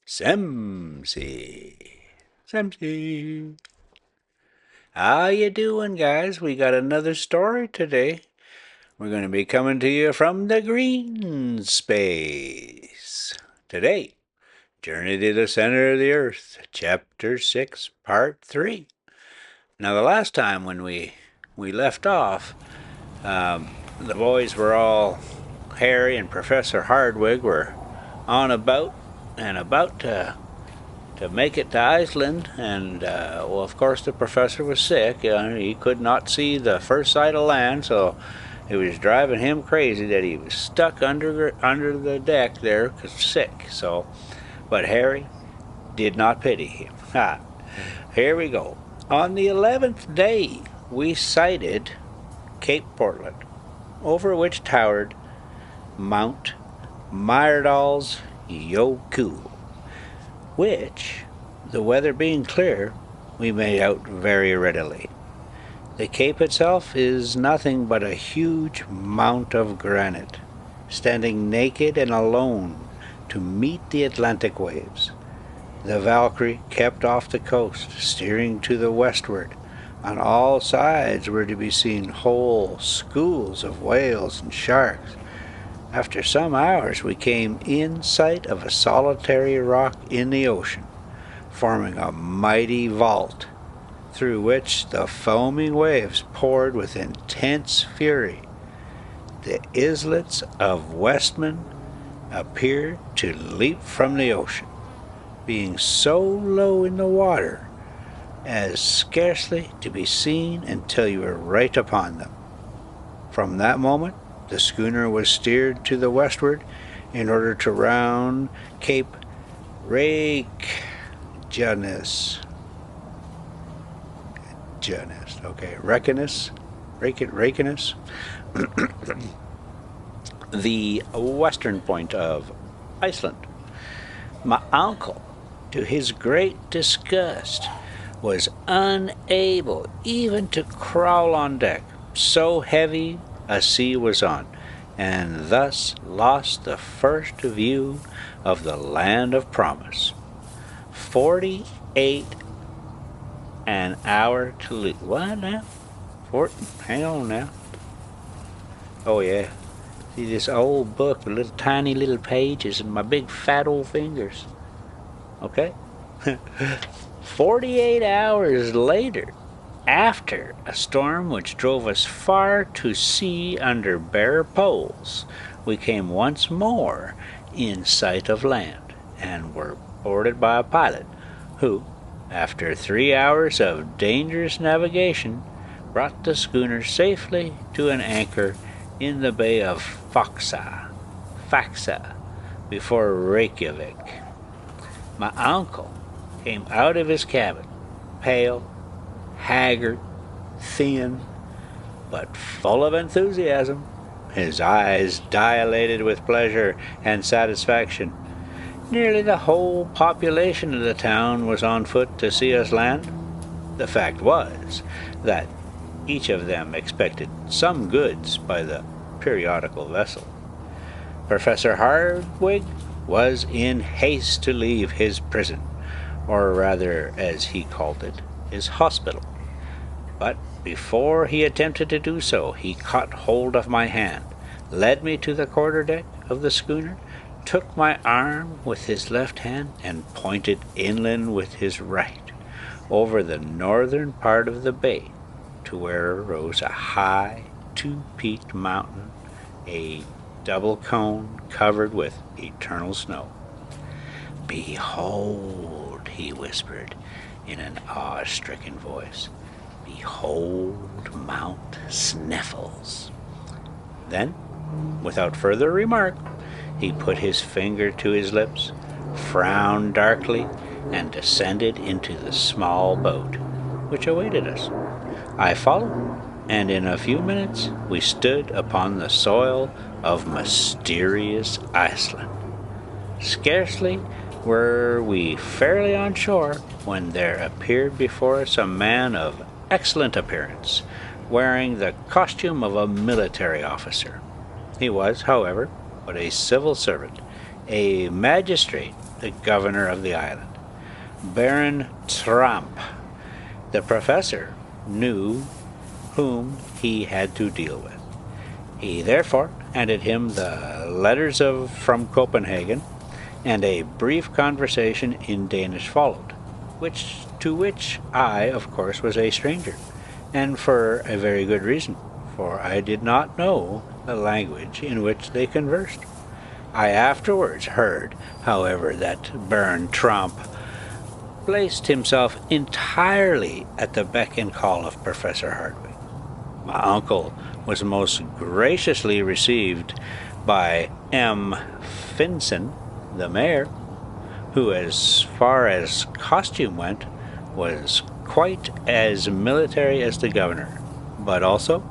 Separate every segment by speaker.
Speaker 1: Semsy. Semsy. How you doing, guys? We got another story today. We're going to be coming to you from the Greenspace. Today, Journey to the Center of the Earth, Chapter 6, Part 3. Now, the last time when we left off, the boys were all, Harry and Professor Hardwig were on about to make it to Iceland, and well, of course, the professor was sick. He could not see the first sight of land, so it was driving him crazy that he was stuck under the deck there, 'cause sick. So, but Harry did not pity him. Ha! Here we go. On the 11th day, we sighted Cape Portland, over which towered Mount Myrdal's Yoku, which, the weather being clear, we made out very readily. The cape itself is nothing but a huge mount of granite, standing naked and alone to meet the Atlantic waves. The Valkyrie kept off the coast, steering to the westward. On all sides were to be seen whole schools of whales and sharks. After some hours we came in sight of a solitary rock in the ocean, forming a mighty vault, through which the foaming waves poured with intense fury. The islets of Westman appeared to leap from the ocean, being so low in the water as scarcely to be seen until you were right upon them. From that moment the schooner was steered to the westward in order to round Cape Reykjanes. Reykjanes, the western point of Iceland. My uncle, to his great disgust, was unable even to crawl on deck, so heavy a sea was on, and thus lost the first view of the land of promise. 48 an hour to leave. What now? Hang on now. Oh yeah. See this old book with little tiny little pages and my big fat old fingers. Okay? 48 hours later, after a storm which drove us far to sea under bare poles, we came once more in sight of land, and were boarded by a pilot, who, after 3 hours of dangerous navigation, brought the schooner safely to an anchor in the bay of Faxa, before Reykjavik. My uncle came out of his cabin, pale, haggard, thin, but full of enthusiasm, his eyes dilated with pleasure and satisfaction. Nearly the whole population of the town was on foot to see us land. The fact was that each of them expected some goods by the periodical vessel. Professor Hardwig was in haste to leave his prison, or rather, as he called it, his hospital. But before he attempted to do so, he caught hold of my hand, led me to the quarterdeck of the schooner, took my arm with his left hand, and pointed inland with his right, over the northern part of the bay, to where arose a high, two-peaked mountain, a double cone covered with eternal snow. "Behold," he whispered in an awe-stricken voice, "behold Mount Sniffles." Then, without further remark, he put his finger to his lips, frowned darkly, and descended into the small boat, which awaited us. I followed, and in a few minutes we stood upon the soil of mysterious Iceland. Scarcely were we fairly on shore when there appeared before us a man of excellent appearance, wearing the costume of a military officer. He was, however, but a civil servant, a magistrate the governor of the island, Baron Tramp. The professor knew whom he had to deal with. He therefore handed him the letters from Copenhagen, and a brief conversation in Danish followed, to which I, of course, was a stranger, and for a very good reason, for I did not know the language in which they conversed. I afterwards heard, however, that Baron Tramp placed himself entirely at the beck and call of Professor Hardwick. My uncle was most graciously received by M. Finson, the mayor, who, as far as costume went, was quite as military as the governor, but also,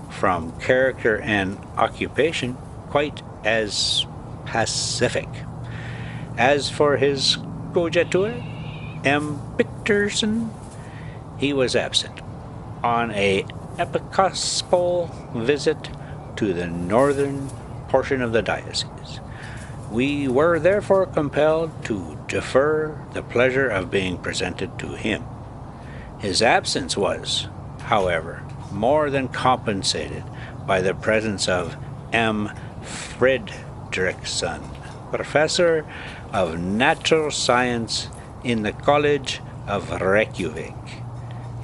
Speaker 1: from character and occupation, quite as pacific. As for his coadjutor, M. Picterson, he was absent on a episcopal visit to the northern portion of the diocese. We were therefore compelled to defer the pleasure of being presented to him. His absence was, however, more than compensated by the presence of M. Fredrickson, professor of natural science in the College of Reykjavik,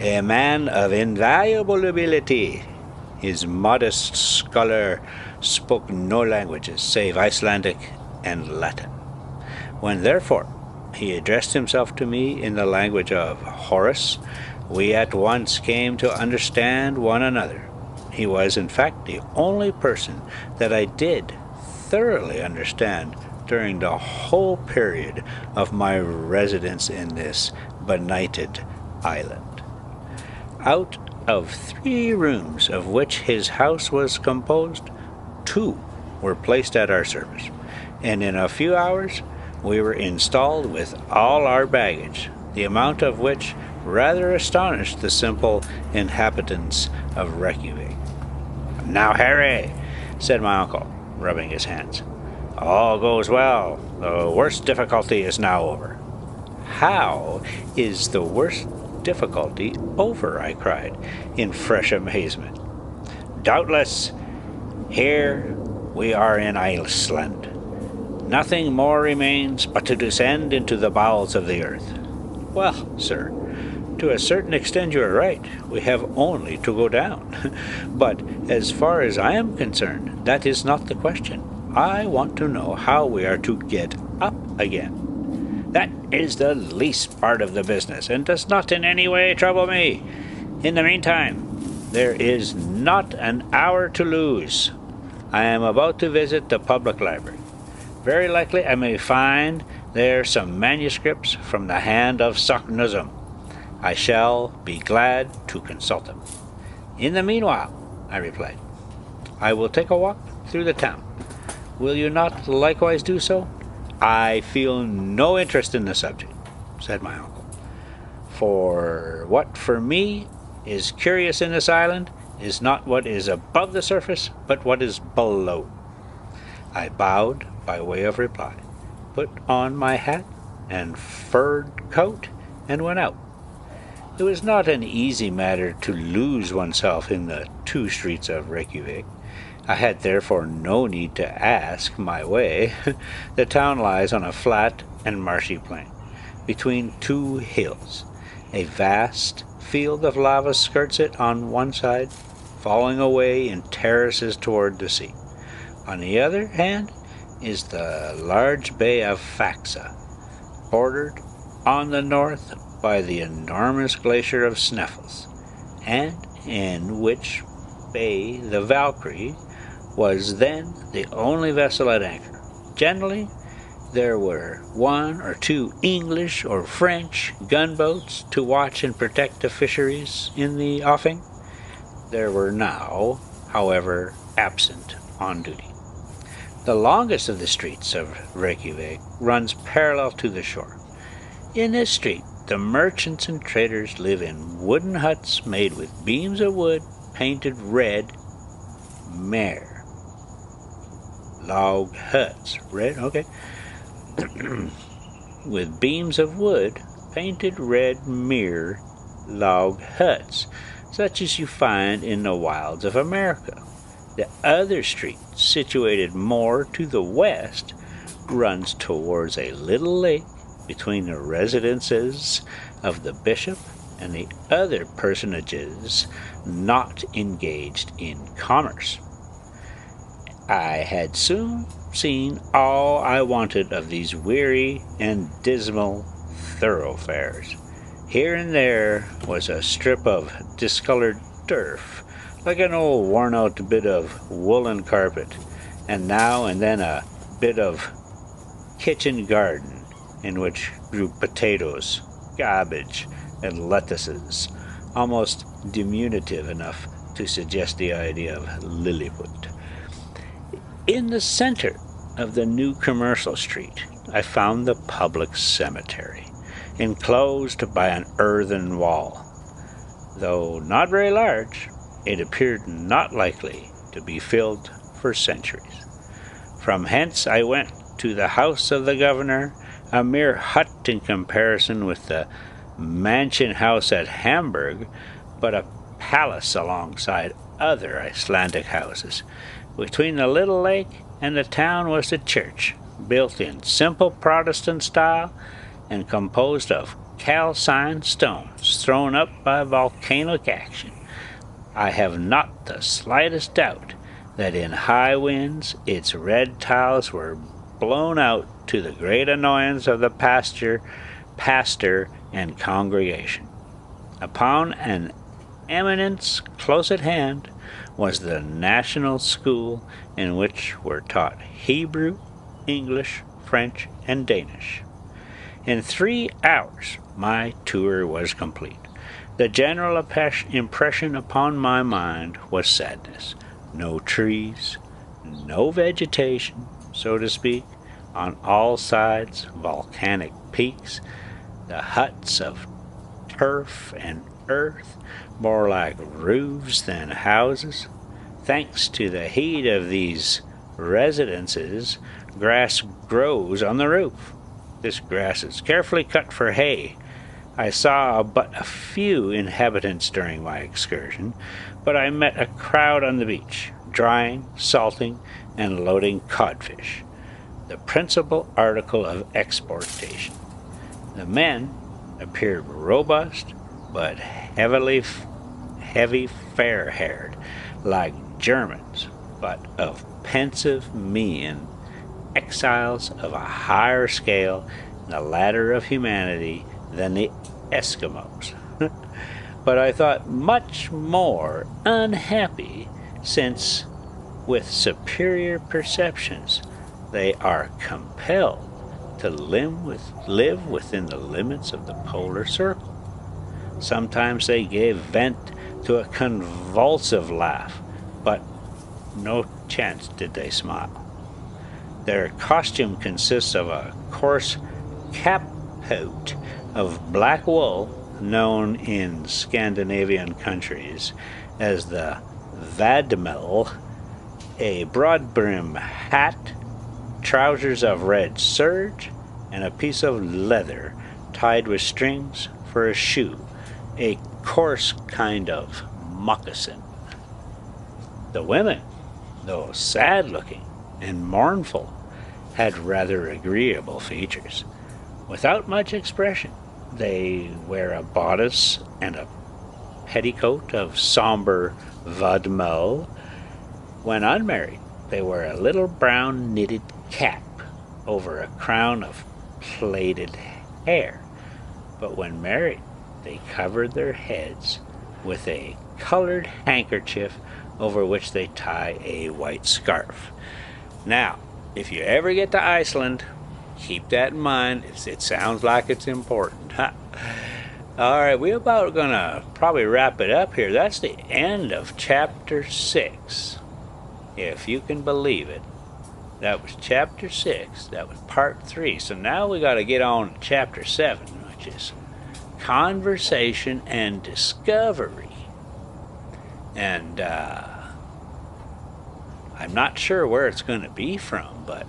Speaker 1: a man of invaluable ability. His modest scholar spoke no languages save Icelandic and Latin. When, therefore, he addressed himself to me in the language of Horace, we at once came to understand one another. He was, in fact, the only person that I did thoroughly understand during the whole period of my residence in this benighted island. Out of 3 rooms of which his house was composed, 2 were placed at our service, and in a few hours we were installed with all our baggage, the amount of which rather astonished the simple inhabitants of Reykjavik. "Now, Harry," said my uncle, rubbing his hands, "all goes well. The worst difficulty is now over." "How is the worst difficulty over?" I cried, in fresh amazement. "Doubtless, here we are in Iceland. Nothing more remains but to descend into the bowels of the earth." "Well, sir, to a certain extent you are right. We have only to go down. But as far as I am concerned, that is not the question. I want to know how we are to get up again." "That is the least part of the business, and does not in any way trouble me. In the meantime, there is not an hour to lose. I am about to visit the public library. Very likely I may find there some manuscripts from the hand of Saknussemm. I shall be glad to consult them." "In the meanwhile," I replied, "I will take a walk through the town. Will you not likewise do so?" "I feel no interest in the subject," said my uncle. "For what for me is curious in this island is not what is above the surface, but what is below." I bowed by way of reply, put on my hat and furred coat, and went out. It was not an easy matter to lose oneself in the 2 streets of Reykjavik. I had therefore no need to ask my way. The town lies on a flat and marshy plain, between 2 hills. A vast field of lava skirts it on one side, falling away in terraces toward the sea. On the other hand is the large bay of Faxa, bordered on the north by the enormous glacier of Sneffels, and in which bay the Valkyrie was then the only vessel at anchor. Generally, there were 1 or 2 English or French gunboats to watch and protect the fisheries in the offing. There were now, however, absent on duty. The longest of the streets of Reykjavik runs parallel to the shore. In this street, the merchants and traders live in wooden huts made with beams of wood painted red. Log huts. Red, okay. with beams of wood, painted red mere log huts, such as you find in the wilds of America. The other street, situated more to the west, runs towards a little lake between the residences of the bishop and the other personages not engaged in commerce. I had soon seen all I wanted of these weary and dismal thoroughfares. Here and there was a strip of discolored turf, like an old worn-out bit of woolen carpet, and now and then a bit of kitchen garden in which grew potatoes, cabbage, and lettuces, almost diminutive enough to suggest the idea of Lilliput. In the center of the new commercial street, I found the public cemetery, enclosed by an earthen wall. Though not very large, it appeared not likely to be filled for centuries. From hence I went to the house of the governor, a mere hut in comparison with the mansion house at Hamburg, but a palace alongside other Icelandic houses. Between the little lake and the town was the church, built in simple Protestant style and composed of calcined stones thrown up by volcanic action. I have not the slightest doubt that in high winds its red tiles were blown out, to the great annoyance of the pastor and congregation. Upon an eminence close at hand was the national school, in which were taught Hebrew, English, French, and Danish. In 3 hours my tour was complete. The general impression upon my mind was sadness. No trees, no vegetation, so to speak, on all sides volcanic peaks, the huts of turf and earth, more like roofs than houses. Thanks to the heat of these residences, grass grows on the roof. This grass is carefully cut for hay. I saw but a few inhabitants during my excursion, but I met a crowd on the beach, drying, salting, and loading codfish, the principal article of exportation. The men appeared robust, but heavy, fair-haired, like Germans, but of pensive mien, exiles of a higher scale in the ladder of humanity than the Eskimos. But I thought much more unhappy, since, with superior perceptions, they are compelled to live within the limits of the polar circle. Sometimes they gave vent to a convulsive laugh, but no chance did they smile. Their costume consists of a coarse capcoat of black wool, known in Scandinavian countries as the vadmel, a broad-brim hat, trousers of red serge, and a piece of leather tied with strings for a shoe, a coarse kind of moccasin. The women, though sad-looking and mournful, had rather agreeable features. Without much expression, they wear a bodice and a petticoat of somber vadmel. When unmarried, they wear a little brown knitted cap over a crown of plaited hair, but when married, they cover their heads with a colored handkerchief over which they tie a white scarf. Now, if you ever get to Iceland, keep that in mind. It sounds like it's important. Huh? All right, we're about going to probably wrap it up here. That's the end of chapter 6, if you can believe it. That was chapter 6. That was part 3. So now we got to get on to chapter 7, which is conversation and discovery. And I'm not sure where it's going to be from, but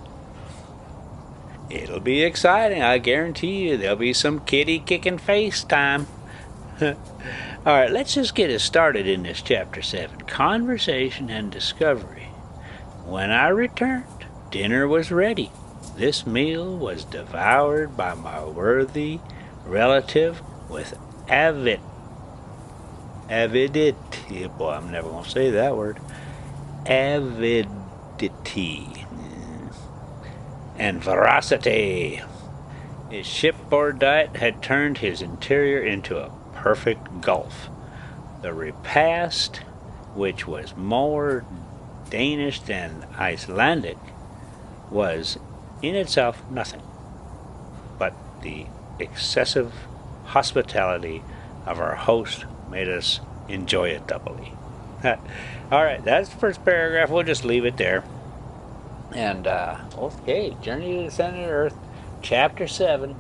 Speaker 1: It'll be exciting. I guarantee you there'll be some kitty kicking face time. Alright, let's just get us started in this chapter 7. Conversation and discovery. When I returned, dinner was ready. This meal was devoured by my worthy relative with avidity. Boy, I'm never going to say that word. Avidity and veracity. His shipboard diet had turned his interior into a perfect gulf. The repast, which was more Danish than Icelandic, was in itself nothing, but the excessive hospitality of our host made us enjoy it doubly. Alright, that's the first paragraph. We'll just leave it there. And, okay, Journey to the Center of the Earth, Chapter 7.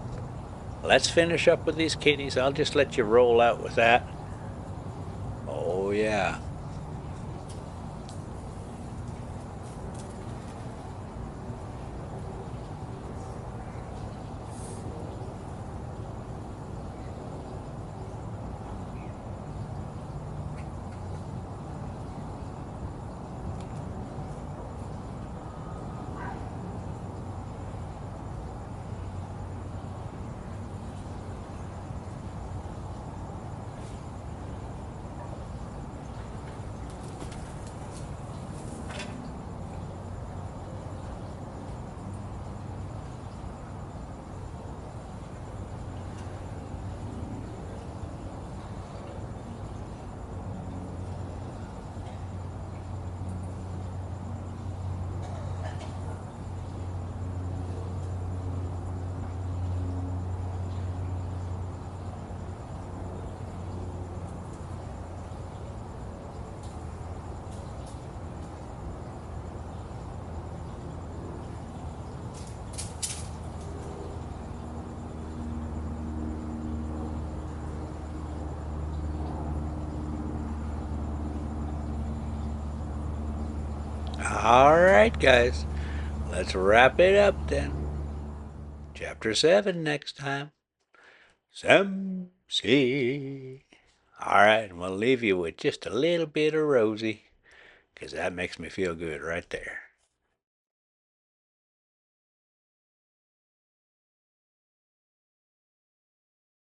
Speaker 1: Let's finish up with these kitties. I'll just let you roll out with that. Oh, yeah. Alright, guys. Let's wrap it up then. Chapter 7 next time. Some see. Alright, and we'll leave you with just a little bit of Rosie, because that makes me feel good right there.